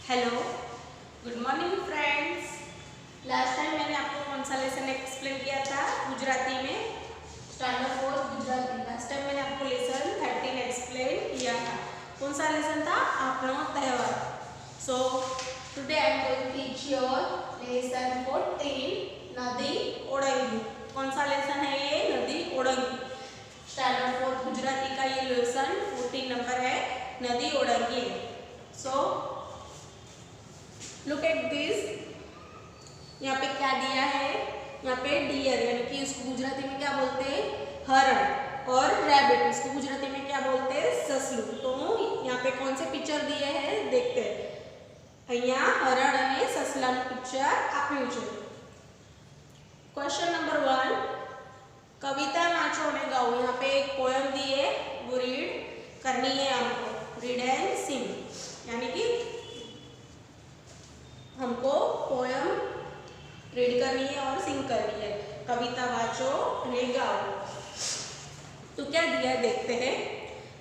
Hello, good morning friends. Last time मैंने आपको कौन सा लेसन एक्सप्लेन किया था गुजराती में? स्टैंडर्ड 4 गुजराती। लास्ट टाइम मैंने आपको लेसन 13 एक्सप्लेन किया था। कौन सा लेसन था? आपनो तहेवार। So today I am going to teach your lesson 14 नदी ओडंगी। कौन सा लेसन है ये? नदी ओडंगी। स्टैंडर्ड 4 गुजराती का ये लेसन 14 नंबर है, नदी ओडंगी। So look at this. यहाँ पे क्या दिया है? यहाँ पे डियर यानी कि इसको गुजराती में क्या बोलते हैं? हरण। और रैबिट इसको गुजराती में क्या बोलते हैं? ससलू। तो यहाँ पे कौन से पिक्चर दिए हैं देखते हैं। અહીંયા હરણ અને સસલાનું પિક્ચર આપ્યું છે। क्वेश्चन नंबर 1, कविता नाचो ने गाओ। यहाँ पे एक पोएम दी है, वो रीड करनी है हमको। रीड एंड सिंग यानी कि हमको पोएम रीड करनी है और सिंग करनी है। कविता वाचो ने गाओ। तो क्या दिया है देखते हैं।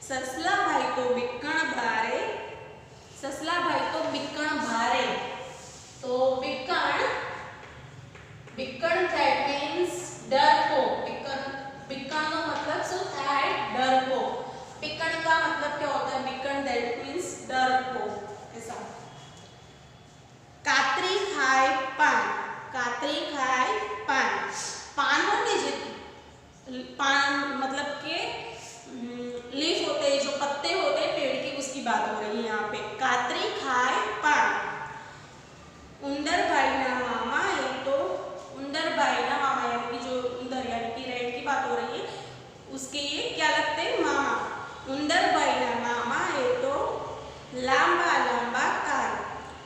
ससला भाई तो बिक्कण भारे। ससला भाई तो बिक्कण भारे। तो बिक्कण, बिक्कण दैट मीन्स डरपोक। बिक्कण का मतलब શું થાય? डरपोक। बिक्कण का मतलब क्या होता है? बिक्कण दैट मीन्स डरपोक। ऐसा। कातरी खाए पान। कातरी खाए पान। पान होते जो पान मतलब के लीफ होते हैं, जो पत्ते होते हैं पेड़ के, उसकी बात हो रही है यहाँ पे। कातरी खाए पान। उंदर भाई ना मामा, ये तो उंदर भाई ना मामा यानी कि जो उंदर यानी कि रेड की बात हो रही है, उसके ये क्या लगते हैं? मामा। उंदर भाई ना मामा, ये तो लांबा लांबा कान।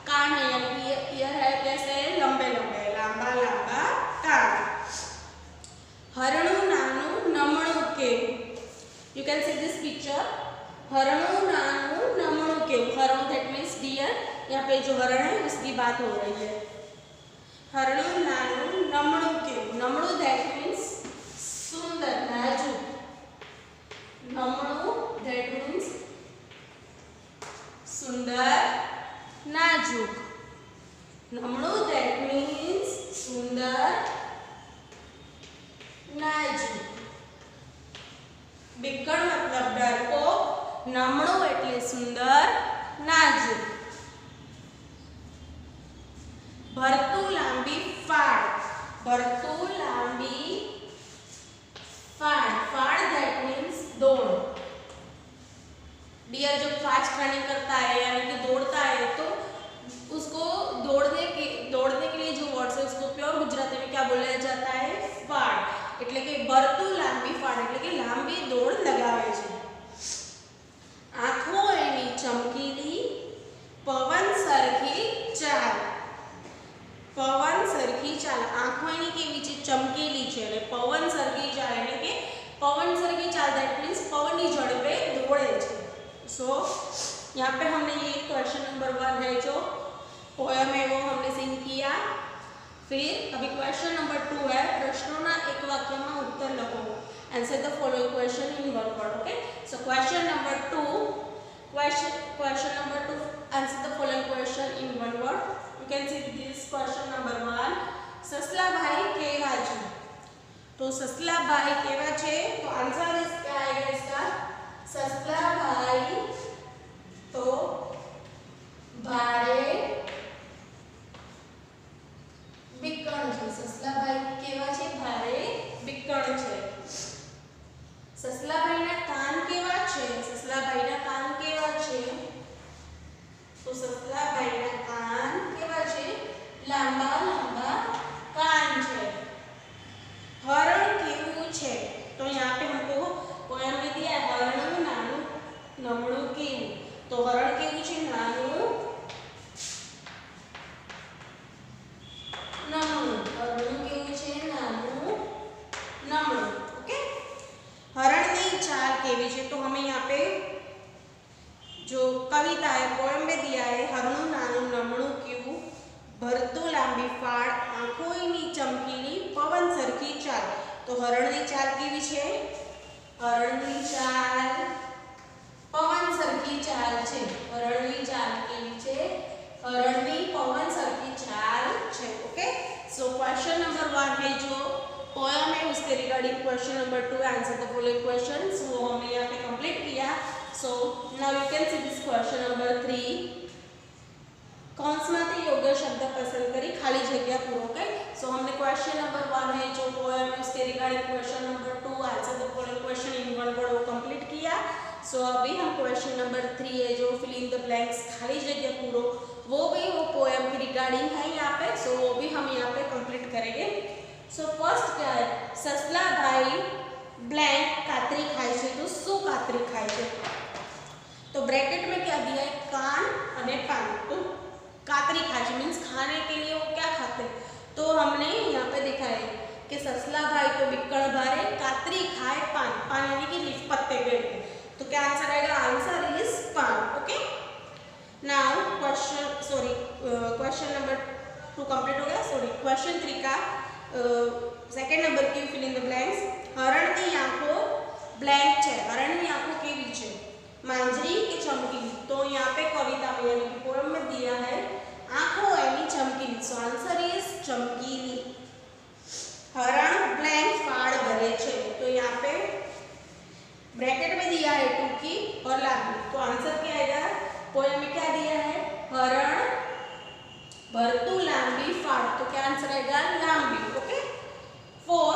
कान है यानी कि ईयर है, कैसे लंबे लंबे, लांबा लांबा कान। हरणु नानु नमणु केवु। You can see this picture. हरणु नानु नमणु केवु। हरणु दैट मीन्स डियर। यहाँ पे जो हरण है उसकी बात हो रही है। हरणु नानु नमणु केवु। नमणु दैट मीन्स सुंदर, नाजुक। नमणु दैट मीन्स सुंदर, नाजुक। नमणु दैट मीन्स सुंदर, नाजुक। बिक्कण मतलब डरपोक, नमणु એટલે સુંદર, નાજુક। ભરતું લાંબી ફાળ। ભરતું લાંબી ફાળ। ફાળ दैट मीन्स दौड़। डियर जब फास्ट रनिंग करता है यानी कि दौड़ता है तो उसको दौड़ने के लिए जो वर्ड्स है उसको प्योर गुजराती में क्या बोला जाता है? फाड़। એટલે કે ભરતું લાંબી ફાળ એટલે કે લાંબી દોડ લગાવે છે। આંખો એની ચમકીલી, પવન સરખી ચાલ। પવન સરખી ચાલ। આંખો એની કેવી છે? ચમકેલી છે। અને પવન સરખી ચાલ એટલે કે પવન સરખી ચાલ दैट मीन्स પવનની ઝડપે દોડે છે। सो यहाँ पे हमने ये क्वेश्चन नंबर 1 है जो पोएम है वो हमने सिंग किया। फिर अभी क्वेश्चन नंबर 2 है, प्रश्नों ना एक वाक्य में उत्तर लिखो। Answer the following question in one word. Okay, so question number 2 answer the following question in one word. You can see this question number 1। ससला भाई केवा छे। तो ससला भाई केवा छे, तो आंसर इस क्या आएगा इसका? ससला भाई तो भारे बिक्कण छे। ससला भाई केवा छे? भारे बिक्कण छे। ससला भाई ना कान केवा छे? ससला भाई ना कान केवा छे? तो ससला भाई ना कान केवा छे? लांबा लांबा कान छे। हरण केवु छे, तो यहाँ पे हमको पोएम में दिया है हरणु नानु नमणु केवु। तो हरण केवु छे? नानु नमणु। हरणु केवु छे? नानु नमणु। ओके, हरणनी चाल केवी छे, तो हमें यहाँ पे जो कविता है पोएम में दिया है हरणु नानु नमणु केवु, भरतु लांबी फाड़, आंखों एनी चमकीली, पवन सरखी चाल। तो हरणनी चाल केवी छे? हरणनी चाल पवन सरखी चाल छे। हरणनी चाल केवी छे? क्वेश्चन नंबर 1 है जो पोयम है उसके regarding question number 2 answer the following questions वो हमने यहाँ पे कंप्लीट किया। So now you can see this question number 3 कौंसમાંથી યોગ્ય શબ્દ પસંદ કરી ખાલી જગ્યા પૂરો કરે। सो हमने क्वेश्चन नंबर 1 है जो पोयम है उसके regarding question number 2 answer the following question in one word वो कंप्लीट किया। सो अभी हम क्वेश्चन नंबर 3 है जो फिल इन द ब्लैंक्स खाली जगह पूरो वो भी वो पोयम की रिगार्डिंग है यहाँ पे। सो वो भी हम यहाँ पे कंप्लीट करेंगे। सो फर्स्ट क्या है ससला भाई ब्लैंक कातरी खाए छे तो शू कातरी खाए छे। तो ब्रैकेट में क्या दिया है कान और पान। तो कातरी खाए छे मीन्स खाने के लिए वो क्या खाते। तो हमने यहाँ पे देखा है कि ससला भाई तो बिक्कड़ भारे कातरी खाए पान। पान यानी कि लीफ पत्ते पेड़ के। तो क्या आंसर आएगा आंसर इज पान। Okay now question number 2 complete हो गया। सॉरी क्वेश्चन 3 का सेकंड नंबर की फिल इन द ब्लैंक्स हरण की आंखों ब्लैंक है। हरण की आंखों केवी छे मांजरी के चमकीली। तो यहाँ पे कविता में यानी कि पोएम में दिया है आंखों एनी चमकीली। सो आंसर इज चमकीली। हरण ब्लैंक फाड़ भरे छे। तो यहाँ पे ब्रैकेट में दिया है टूकी और लांबी। तो आंसर क्या आएगा पोएम में क्या दिया है हरण भरतु लांबी फाड़। तो क्या आंसर आएगा लांबी। ओके 4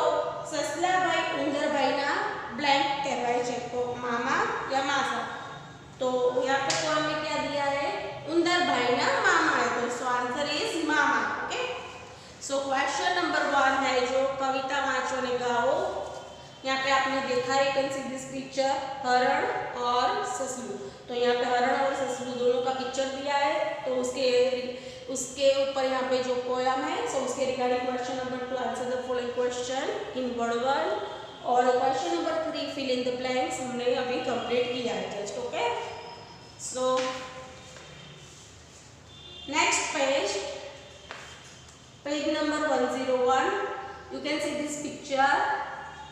ससला भाई उंदर भाई ना ब्लैंक कहवाय छे। तो मामा या मासा। तो यहाँ पे पोएम में क्या दिया है उंदर भाई ना मामा है। तो सो answer is mama. Okay so question number 1 है जो कविता वाँचो ने गाओ। यहाँ पे आपने देखा है कैन सी दिस पिक्चर हरण और ससलू। तो यहाँ पे हरण और ससलू दोनों का पिक्चर दिया है। तो उसके ऊपर यहाँ पे जो पोयम है सो उसके regarding question number 2 answer the following question in word 1 और question number 3 fill in the blanks हमने अभी कंप्लीट किया है just. Okay so next page number 101 you can see this picture.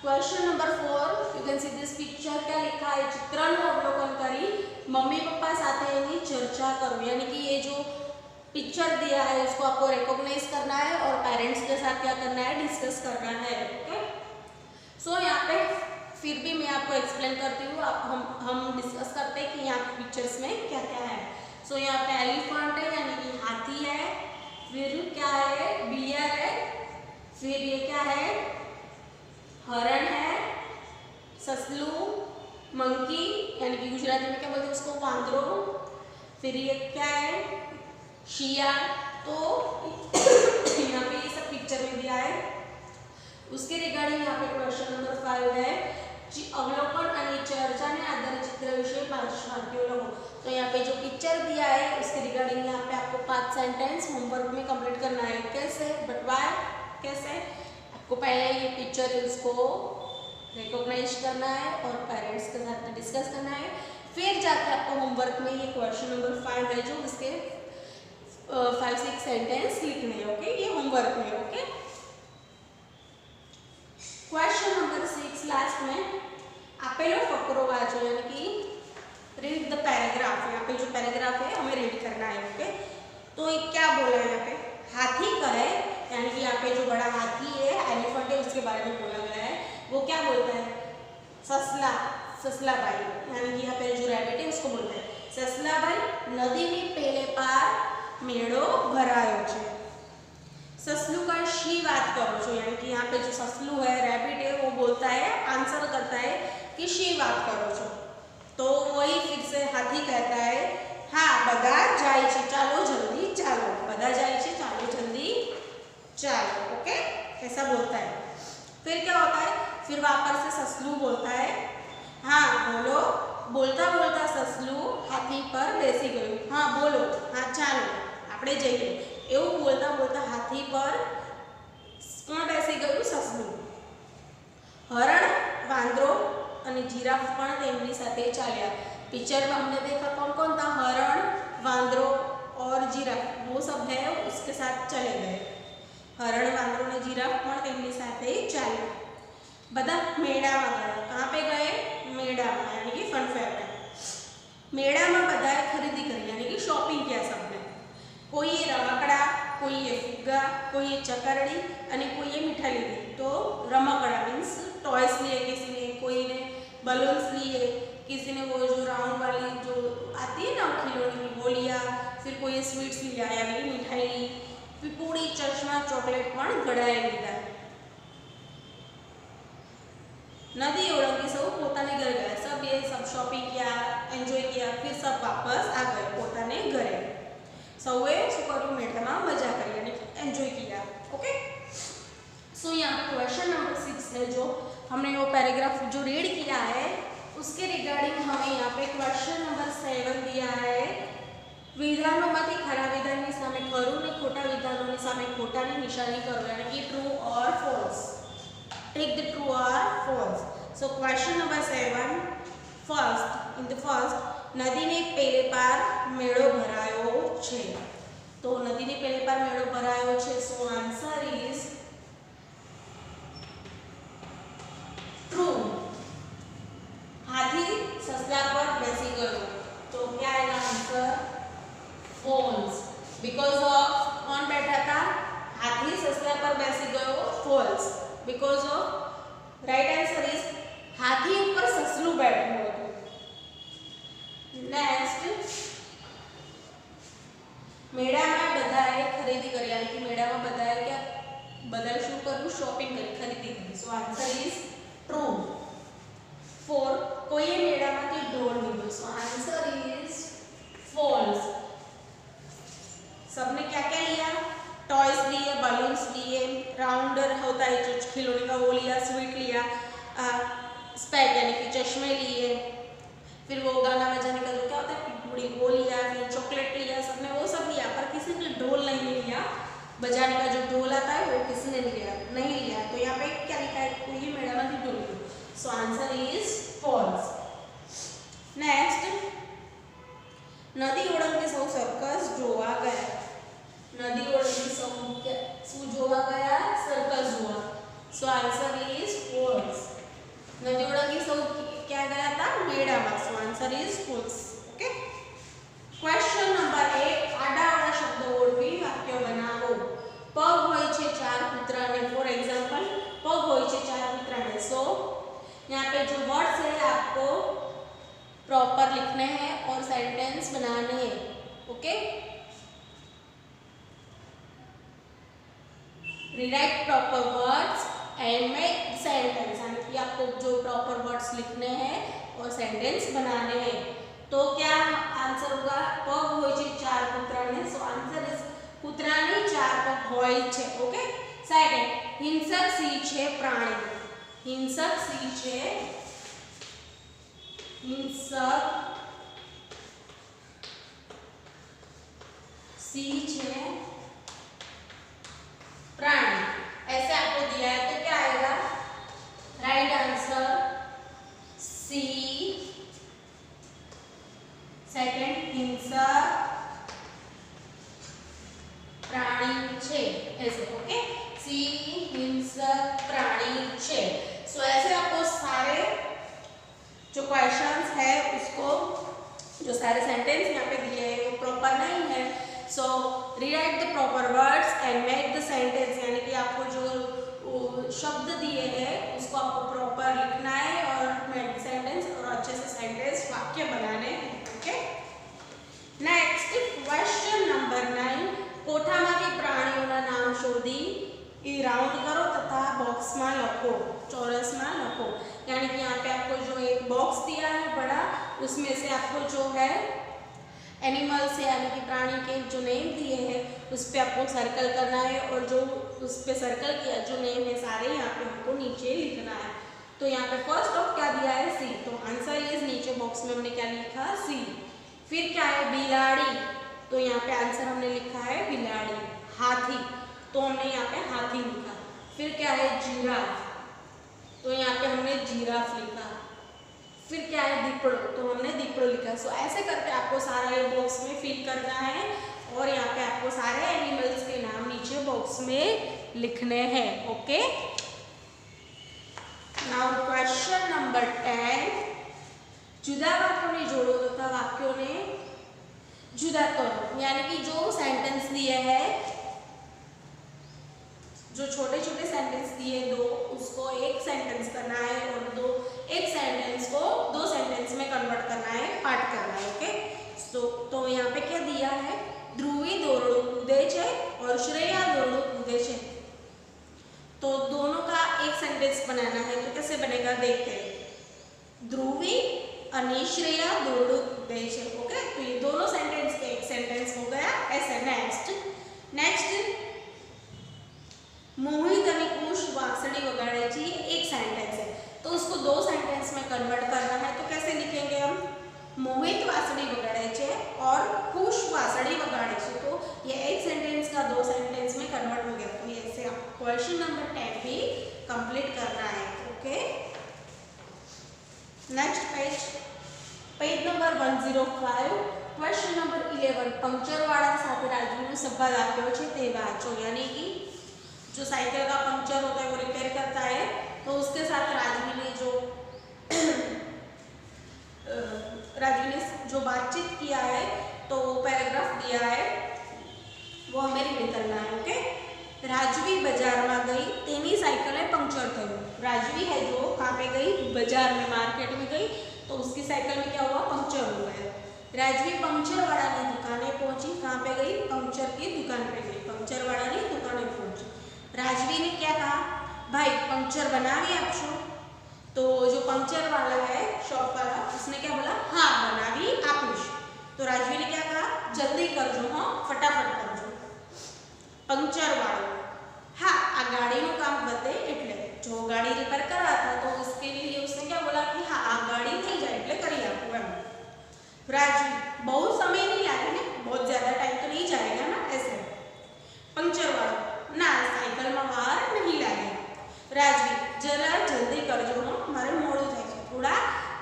Question number 4 you can see this picture क्या लिखा है चित्रનું अवलोकन करी मम्मी पापा साथे एनी चर्चा करो। यानी कि ये जो पिक्चर दिया है उसको आपको रिकॉग्नाइज करना है और पेरेंट्स के साथ क्या करना है डिस्कस करना है। ओके सो यहाँ पे फिर भी मैं आपको एक्सप्लेन करती हूँ। हम डिस्कस करते हैं कि यहाँ पिक्चर्स में क्या क्या है। सो यहाँ पे एलिफेंट है यानी कि हाथी है। फिर क्या है बियर है। फिर ये क्या है हरण है। ससलू मंकी यानी कि गुजराती में क्या बोलते हैं उसको वांदरो। फिर ये क्या है शियाल। तो यहाँ पे ये सब पिक्चर में दिया है। उसके रिगार्डिंग यहाँ पे क्वेश्चन नंबर 5 है अवलोकन और चर्चा ने आधारित चित्र विषय भाषाओं लोगों। तो यहाँ पे जो पिक्चर दिया है उसके रिगार्डिंग यहाँ पे आपको 5 सेंटेंस होमवर्क में कंप्लीट करना है। कैसे बट वाई कैसे आपको पहले ये पिक्चर उसको रिकॉग्नाइज करना है और पेरेंट्स के साथ डिस्कस करना है। फिर जाकर आपको होमवर्क में ये क्वेश्चन नंबर 5 है जो उसके 5-6 सेंटेंस लिखने हैं। ओके ये होमवर्क में। ओके क्वेश्चन नंबर 6 लास्ट में आपेलो फकरो वाचो यानी कि रीड द पैराग्राफ। यहाँ पे जो पैराग्राफ है हमें रीड करना है। ओके तो ये क्या बोला है यहाँ पे हाथी कहे यानी कि यहाँ पे जो बड़ा हाथी है एलिफेंट है उसके बारे में बोला गया है। वो क्या बोलता है ससला भाई यानी कि यहाँ पे जो रैबिट है उसको बोलता है ससला भाई नदी में पेले पार मेड़ो भरायो छे। ससलू का शी बात करो छो यानी कि यहाँ पे जो ससलू है रैबिट है वो बोलता है आंसर करता है कि शी बात करो छो। तो वही फिर से हाथी कहता है हाँ बधा जाए छे चालो जल्दी चालो। बधा जाए छे चालो जल्दी चालो। ओके ऐसा बोलता है। फिर क्या होता है फिर वापस से ससलू बोलता है हाँ बोलो। बोलता बोलता ससलू हाथी पर बेसी गयो। हाँ बोलो हाँ चालो આપણે જઈએ એવું બોલતા બોલતા હાથી પર કોણ બેસી ગયું સસલું। હરણ વાંદરો અને જીરાફ પણ તેમની સાથે ચાલ્યા। पिक्चर में हमने देखा कौन कौन था हरण वांदरो और जिराफ वो सब है उसके साथ चले गए। हरण वांदरो ने जिराफ पण તેમની સાથે ચાલ્યા। બધા મેળામાં ગયા। कहाँ पे गए મેળામાં यानी कि फन फेयर में। મેળામાં બધાએ खरीदी करी यानी कि शॉपिंग किया सबने। कोई ये रमकड़ा कोई ये फुग्गा कोई चकरड़ी અને કોઈએ મીઠાઈ લીધી તો રમકડા मीन्स टॉयस लिए किसी ने, कोई ने बलून्स लिए, किसी ने वो जो राउंड वाली जो आती है ना खिलौने की वो लिया, फिर कोई स्वीट्स लिया यानी मिठाई ली, फिर पूरी चश्मा चॉकलेट पण घड़ाई लीधा। नदी ओळंगी सब पोताने घर गया, सब ये सब शॉपिंग किया, एंजॉय किया, फिर सब वापस आ गए पोताने घरे। सौए શું કર્યું મેળામાં મજા કરી અને एंजॉय किया। ओके सो यहाँ पे क्वेश्चन नंबर 6 है जो हमने वो पैराग्राफ जो रीड किया है उसके रिगार्डिंग हमें यहाँ पे क्वेश्चन नंबर 7 दिया है। विधानोमांथी खरा विधाननी सामे खरू ने खोटा विधानोनी सामे खोटानी निशानी करो यानी कि ट्रू और फॉल्स। टेक द ट्रू और false. So question number 7 first in the first नदी ने पेले पार मेळो भरायो छे। तो नदी ने पेले पार मेळो भरायो छे। सो आंसर इज ट्रू। हाथी ससला पर बेसी गयो तो क्या आएगा आंसर फॉल्स। बिकॉज ऑफ कौन बैठा था हाथी ससला पर बेसी गयो false. Because of right answer is हाथी ऊपर ससलू बैठो हतुं। नेक्स्ट मेळामां बधाए खरीदी करी यानी कि मेळामां बधाए क्या बधाए शुं कर्युं शॉपिंग करी खरीदी करी। So answer is true. 4 कोઈએ मेळामांथी ढोल लीधो। So answer is false. सबने क्या क्या लिया टॉयज लिए, बलून्स लिए, राउंडर होता है जो खिलौने का वो लिया, स्वीट लिया, स्पेक यानी कि चश्मे लिए, फिर वो गाना बजाने का जो क्या होता है पिटूड़ी वो लिया, फिर चॉकलेट लिया, सबने वो सब लिया पर किसी ने ढोल नहीं लिया। बजाने का जो ढोल आता है वो किसी ने नहीं लिया। तो यहाँ पे क्या लिखा है कोई मेळामांथी ढोल लीधो। So answer is false. Next नदी ओळंगे सौ सर्कस जोवा गया। नदी ओळंगे सौ શું જોવા ગયા सर्कस જોવા। So answer is false. नदी ओळंगे सौ क्या गया था मेळामां। So answer is false. Okay question number 8 आडावाળા શબ્દો ઓળખી વાક્ય બનાવો। પગ હોય છે ચાર કૂતરાને ફોર एग्जांपल पग હોય છે ચાર કૂતરાને। सो यहाँ पे जो वर्ड्स है आपको प्रॉपर लिखने हैं और सेंटेंस बनाने हैं। Okay rewrite proper words and make sentence यानी कि आपको जो प्रॉपर वर्ड्स लिखने हैं और सेंटेंस बनाने हैं। तो क्या आंसर होगा पग होय छे चार कूतराने। सो आंसर इज कूतराने चार पग होय छे। ओके सेकंड हिंसक सी छे प्राणी। हिंसक सी छे हिंसक सी छे प्राणी ऐसे आपको दिया है तो क्या आएगा राइट आंसर सी। सेकंड हिंसक प्राणी छे ऐसे। ओके सी हिंसक प्राणी छे। सो ऐसे आपको सारे जो क्वेश्चंस है उसको जो सारे सेंटेंस यहाँ पे दिए हैं वो प्रॉपर नहीं है। So rewrite the proper words and make the sentence यानी कि आपको जो शब्द दिए हैं उसको आपको प्रॉपर लिखना है और मेक सेंटेंस और अच्छे से सेंटेंस वाक्य बनाने हैं। ओके नेक्स्ट क्वेश्चन नंबर 9 कोठामांथी प्राणीओना नाम शोधी राउंड करो तथा बॉक्स में लखो चौरस में लखो। यानी कि यहाँ पे आपको जो एक बॉक्स दिया है बड़ा उसमें से आपको जो है एनिमल्स यानी कि प्राणी के जो नेम दिए हैं उस पर आपको सर्कल करना है और जो उस पर सर्कल किया जो नेम है सारे यहाँ पे हमको नीचे लिखना है। तो यहाँ पे फर्स्ट ऑफ क्या दिया है सी। तो आंसर इज नीचे बॉक्स में हमने क्या लिखा सी। फिर क्या है बिलाड़ी। तो यहाँ पे आंसर हमने लिखा है बिलाड़ी। हाथी तो हमने यहाँ पे हाथी लिखा। फिर क्या है जिराफ तो यहाँ पे हमने जिराफ लिखा। फिर क्या है दीपड़ो तो हमने दीपड़ो लिखा। सो ऐसे करके आपको सारा ये बॉक्स में फिल करना है और यहाँ पे आपको सारे एनिमल्स के नाम नीचे बॉक्स में लिखने हैं। ओके नाउ क्वेश्चन नंबर 10 जुदा वाक्यों ने जोड़ो तथा वाक्यों ने जुदा करो। यानी कि जो सेंटेंस दिए हैं जो छोटे छोटे सेंटेंस दिए दो, उसको एक सेंटेंस करना है और एक सेंटेंस को दो सेंटेंस में कन्वर्ट करना है, पार्ट करना है। ओके, तो यहाँ पे क्या दिया है, ध्रुवी दौड़ो कूदे छे और श्रेया दौड़ो कूदे छे। तो दोनों का एक सेंटेंस बनाना है, तो कैसे बनेगा देखते हैं। ध्रुवी और श्रेया दौड़ो कूदे छे। ओके, तो ये दोनों सेंटेंस के एक सेंटेंस हो गया। ऐसे नेक्स्ट मोहित और कुश वांसड़ी वगाड़े छे, एक सेंटेंस है, तो उसको दो सेंटेंस में कन्वर्ट करना है। तो कैसे लिखेंगे हम, मोहित वांसड़ी वगाड़े छे और कुश वांसड़ी वगाड़े छे। तो ये एक सेंटेंस का दो सेंटेंस में कन्वर्ट हो गया। तो ये ऐसे आपको क्वेश्चन नंबर 10 भी कंप्लीट करना है। Okay, next page number 105 question number 11 puncture वाला साथ राजवीनो संवाद आप्यो छे ते वांचो। यानी कि जो साइकिल का पंक्चर होता है वो रिपेयर करता है, तो उसके साथ राजवी ने जो बातचीत किया है, तो पैराग्राफ दिया है, वो हमें रीड करना है। ओके, राजवी बाजार में गई, तेनी साइकिल पंक्चर थयु। राजवी है जो कहाँ पे गई, बाजार में, मार्केट में गई, तो उसकी साइकिल में क्या हुआ, पंक्चर हो गया। राजवी पंक्चर वाला की दुकाने पहुंची, कहाँ पे गई, पंक्चर की दुकान पे गई, पंक्चर वाला की दुकाने पहुंची। राजवी ने क्या कहा, भाई पंक्चर बनावी आपशो। तो जो पंक्चर वाला है, शॉप वाला, उसने क्या बोला, हाँ बनावी आपीश। तो राजवी ने क्या कहा, जल्दी करजो, हाँ फटाफट करजो। पंक्चर वाला, हाँ आ गाड़ी नो काम बते एटले जो गाड़ी रिपेयर करा था, तो उसके लिए उसने क्या बोला कि हाँ आ गाड़ी थी जाए एटले करी आपको एम। राजवी, बहुत समय नहीं लगेगा, बहुत ज्यादा टाइम तो नहीं जाएगा ना, ऐसे। पंक्चर वाला, ना साइकिल में वार नहीं लगे। राजवी, जरा जल्दी करजो, हाँ हमारे मोड़ जाए, थोड़ा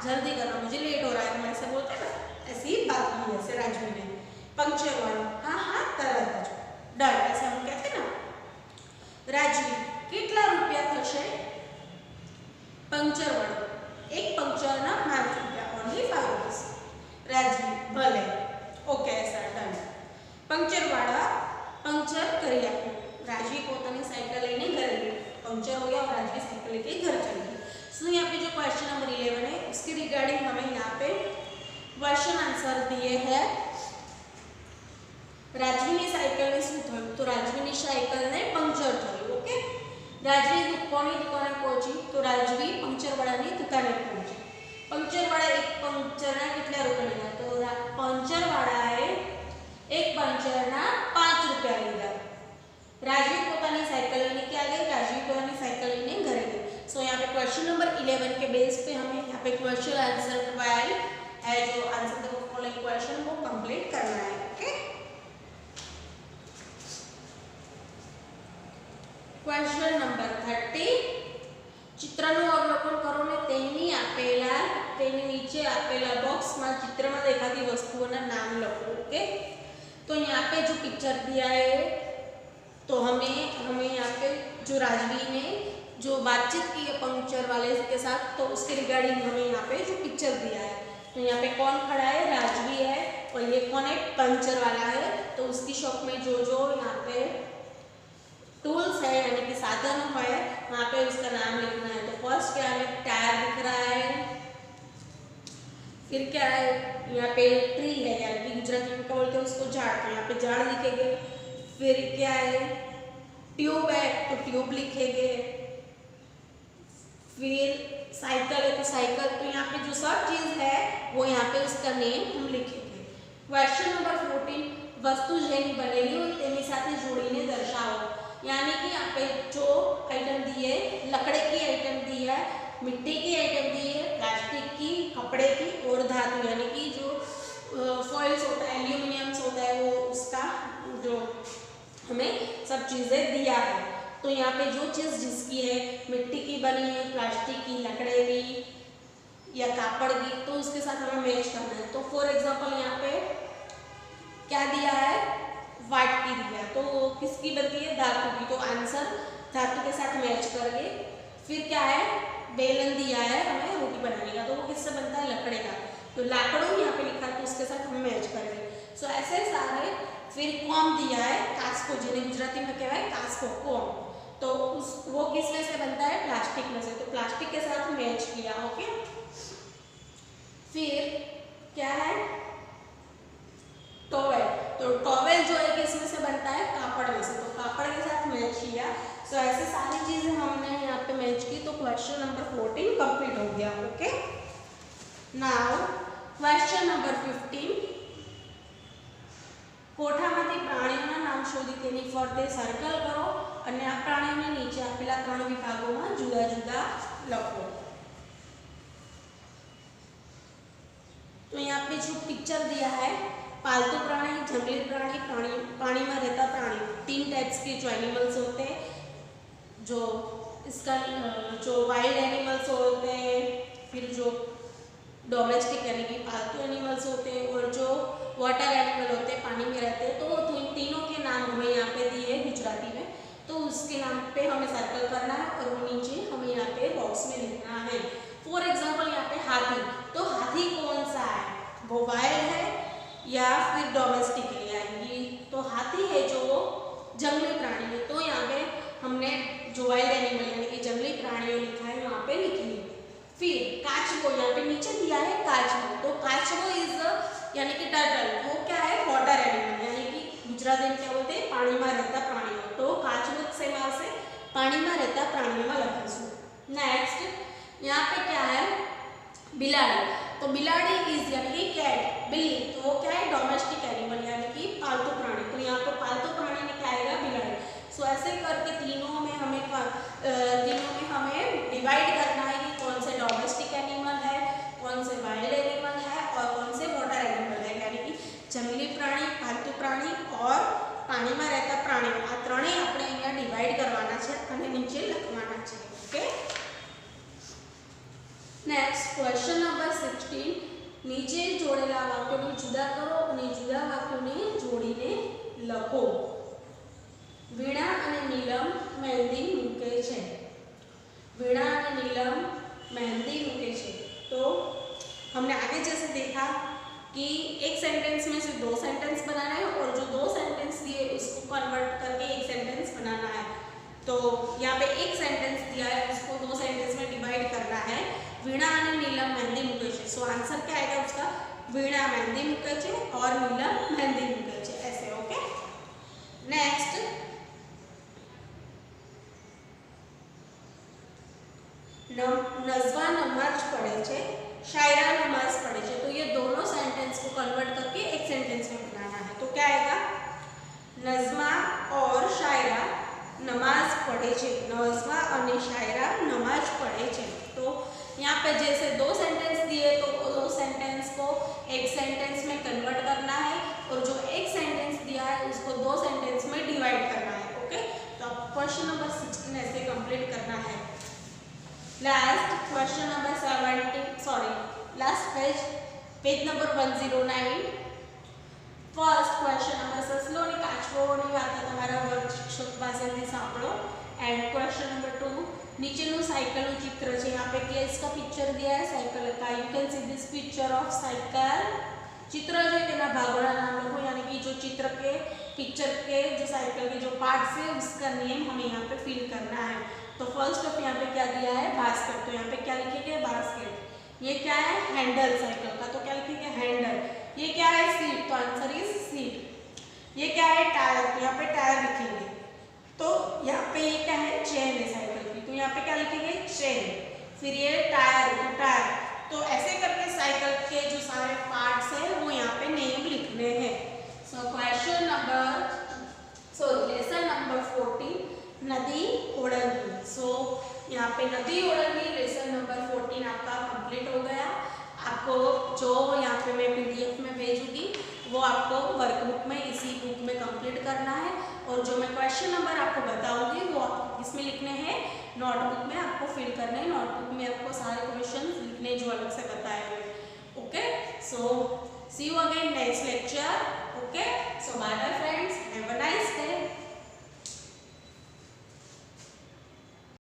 जल्दी करना, मुझे लेट हो रहा है, तुम ऐसे बोलते ना, ऐसी बात की ऐसे राजवी ने। पंक्चर वाला, हाँ हाँ तरत डर, ऐसे हम कहते ना। राजवी, कितना रुपया थशे। पंक्चर वाला, एक पंक्चर ना 5 रुपया, ओनली 5 रुपीस। राजवी, भले, ओके ऐसा डन। पंक्चर वाला, पंक्चर करी आपको। राजवी पोतानी साइकिल लेने घर गई, पंक्चर हो गया और राजवी साइकिल लेके घर चली गई। सो यहाँ पे जो क्वेश्चन नंबर 11 है, उसके रिगार्डिंग हमें यहाँ पे क्वेश्चन आंसर दिए हैं। राजवी ने साइकिल ने शू थयुं, तो राजवी ने साइकिल ने पंक्चर थयुं। ओके, राजवी कोनी दुकाने पहुंची, तो राजवी पंक्चर वाला नी दुकाने पहुंची। पंक्चर वाला एक पंक्चर ना कितला रुपया लीधा, तो पंक्चर वाला है एक पंक्चर ना 5 रुपया लीधा। राजवी पोतानी साइकिल लेने क्या गई, राजवी पोतानी साइकिल लेने घरे गई। सो यहाँ पे क्वेश्चन नंबर 11 के बेस पे हमें यहाँ पे क्वेश्चन आंसर 12 है, जो आंसर द फॉलोइंग क्वेश्चन वो कंप्लीट करना है। ओके, क्वेश्चन नंबर 30 चित्रનું અવલોકન કરો ને તેની નીચે આપેલા બોક્સમાં ચિત્રમાં દેખાતી વસ્તુઓના નામ લખો। ओके, तो यहाँ पे जो पिक्चर दिया है, तो हमें यहाँ पे जो राजवी ने जो बातचीत की है पंक्चर वाले के साथ, तो उसके रिगार्डिंग हमें यहाँ पे जो पिक्चर दिया है, तो यहाँ पे कौन खड़ा है, राजवी है, और ये कौन है, पंक्चर वाला है। तो उसकी शॉप में जो यहाँ पे टूल्स है यानी कि साधन है, वहाँ पे उसका नाम लिखना है। तो फर्स्ट क्या है, टायर दिख रहा है, फिर क्या है, यहाँ पे ट्री है, यानी कि गुजराती में क्या बोलते हैं उसको, झाड़, तो यहाँ पे झाड़ लिखेंगे। फिर क्या है, ट्यूब है, तो ट्यूब लिखेंगे। फिर साइकिल है, तो साइकिल, तो यहाँ पे जो सब चीज है वो यहाँ पे उसका नेम हम लिखेंगे। क्वेश्चन नंबर 14 वस्तु जेनी बनेली हो तेनी साथे जोड़ीने दर्शाओ। यानी कि यहाँ पे जो आइटम दी है, लकड़े की आइटम दी है, मिट्टी की आइटम दी है, प्लास्टिक की, कपड़े की और धातु, यानी कि जो फॉइल्स होता है, एल्यूमिनियम्स होता है, वो उसका जो हमें सब चीज़ें दिया है। तो यहाँ पे जो चीज़ जिसकी है, मिट्टी की बनी है, प्लास्टिक की, लकड़े की या कापड़ की, तो उसके साथ हमें मैच करना है। तो फॉर एग्जाम्पल यहाँ पे क्या दिया है, वाट की दिया, तो किसकी बनती है, धातु की, तो आंसर धातु के साथ मैच करेंगे। फिर क्या है, बेलन दिया है हमें रोटी बनाने का, तो वो किससे बनता है, लकड़े का, तो लाकड़ों यहाँ पे लिखा, तो उसके साथ हम मैच करेंगे। सो ऐसे सारे। फिर कॉम दिया है, कास्को, जिन्हें गुजराती में कहवाय कास्को, कॉम, तो उस वो किस में से बनता है, प्लास्टिक में से, तो प्लास्टिक के साथ मैच किया। ओके, फिर क्या है, टॉवेल, तो टॉवेल जो है किस में से बनता है, कापड़ में से, तो कापड़ के साथ मैच किया। सो ऐसे सारी चीजें हमने यहाँ पे मैच की, तो क्वेश्चन नंबर 14 कंप्लीट हो गया। ओके, नाउ क्वेश्चन नंबर 15, કોઠામાંથી પ્રાણીઓના નામ શોધી તેની ફરતે સર્કલ કરો અને આ પ્રાણીઓને નીચે આપેલા 3 વિભાગોમાં જુદા જુદા લખો। तो यहाँ पे जो पिक्चर दिया है, पालतू प्राणी, जंगली प्राणी, पानी में रहता प्राणी, 3 टाइप्स के जो एनिमल्स होते हैं, जो इसका जो वाइल्ड एनिमल्स होते हैं, फिर जो डोमेस्टिक यानी कि पालतू एनिमल्स होते हैं, और जो वाटर एनिमल होते हैं, पानी में रहते हैं। तो तीनों के नाम हमें यहाँ पे दिए गुजराती में, तो उसके नाम पे हमें सर्कल करना है और वो नीचे हमें यहाँ पे बॉक्स में लिखना है। फॉर एग्जांपल यहाँ पे हाथी, तो हाथी कौन सा है, वो वाइल्ड है या फिर डोमेस्टिक है, यानी तो हाथी है जो जंगली प्राणी है, तो यहाँ पे हमने जो वाइल्ड एनिमल यानी कि जंगली प्राणियों लिखा है यहाँ पे लिखिए। फिर काचबो, यहाँ पे नीचे दिया है काचबो, तो काचबो इज यानी कि टर्टल, वो क्या है, वाटर एनिमल, यानी कि गुजराती में क्या बोलते हैं, पानी में रहता प्राणियों, तो काचबो से मार से पानी में रहता प्राणियों में लखीशुं। नेक्स्ट यहाँ पे क्या है, बिलाड़ी, तो बिलाड़ी इज यानी कि कैट, बिल्ली, तो वो क्या है, डोमेस्टिक एनिमल यानी कि पालतू प्राणी, तो यहाँ पे पालतू प्राणी में क्या आएगा, बिलाड़ी। सो ऐसे करके तीनों में हमें डिवाइड करना है कि कौन से डोमेस्टिक एनिमल है, कौन से वाइल्ड एनिमल है और कौन से वाटर एनिमल है, यानी कि जंगली प्राणी, पालतू प्राणी और पानी में रहता प्राणी, आ ત્રણેય આપણે અહીંયા ડિવાઈડ કરવાના છે અને નીચે લખવાના છે। ઓકે, नेक्स्ट क्वेश्चन नंबर 16, नीचे जोड़ेला वाक्योने जुदा करो અને जुदा वाक्योने जोड़ीने लखो। वीणा અને નીલમ મહેંદી મૂકે છે, वीणा અને નીलम मेहंदी मूके छे, तो हमने आगे जैसे देखा कि एक सेंटेंस में से 2 सेंटेंस बनाना है और जो 2 सेंटेंस दिए उसको कन्वर्ट करके एक सेंटेंस बनाना है। तो यहाँ पे एक सेंटेंस दिया है, उसको 2 सेंटेंस में डिवाइड करना है। वीणा અને નીલમ मेहंदी मूके छे, सो आंसर क्या आएगा उसका, वीणा मेहंदी मूके छे और નીલम मेहंदी मूके छे, ऐसे। ओके, नेक्स्ट नजवा नमाज पढ़े छे, शायरा नमाज पढ़े छे, तो ये दोनों सेंटेंस को कन्वर्ट करके एक सेंटेंस में बनाना है। तो क्या आएगा, नजमा और शायरा नमाज पढ़े छे, नजमा और शायरा नमाज पढ़े छे। तो यहाँ पे जैसे 2 सेंटेंस दिए तो 2 सेंटेंस को एक सेंटेंस में कन्वर्ट करना है और जो एक सेंटेंस दिया है उसको 2 सेंटेंस में डिवाइड करना है। ओके, तो अब क्वेश्चन नंबर 16 ऐसे कंप्लीट करना है। Last question number 17, last page number 109, first question number ससलो ने काचबोनी वार्ता तमारा वर्कशॉप पासेथी सांभळो। एंड क्वेश्चन नंबर 2, नीचेનું साइकिल चित्र है, यहाँ पे किसका पिक्चर दिया है, साइकिल का। You can see this picture of cycle, चित्र जो तेना भागोना नाम लिखो, यानी कि जो चित्र के पिक्चर के जो साइकिल के जो पार्ट्स है उसका नेम हमें यहाँ पे फिल करना है। तो फर्स्ट ऑफ यहाँ पे क्या दिया है, बास्केट, तो यहाँ पे क्या लिखेंगे, बास्केट। ये क्या है, हैंडल साइकिल का, तो क्या लिखेंगे, हैंडल। ये क्या है, सीट, तो आंसर इज सीट। ये क्या है, टायर, तो यहाँ पे टायर लिखेंगे। तो यहाँ पे ये क्या है, चेन है साइकिल की, तो यहाँ पे क्या लिखेंगे, चेन। फिर ये टायर, तो टायर। तो ऐसे करके साइकिल के जो सारे पार्ट्स हैं वो यहाँ पे नेम लिखने हैं। सो क्वेश्चन नंबर लेसन नंबर 14, नदी ओढ़नी। सो यहाँ पे नदी ओढ़नी लेसन नंबर 14 आपका कंप्लीट हो गया। आपको जो यहाँ पे मैं PDF में भेजूंगी वो आपको वर्कबुक में इसी बुक में कंप्लीट करना है, और जो मैं क्वेश्चन नंबर आपको बताऊंगी वो आपको किसमें लिखने हैं, नोटबुक में आपको फिल करना है। नोटबुक में आपको सारे क्वेश्चन लिखने जो अलग से बताए हुए। Okay, so see you again next lecture. Okay, so bye bye friends, have a nice day.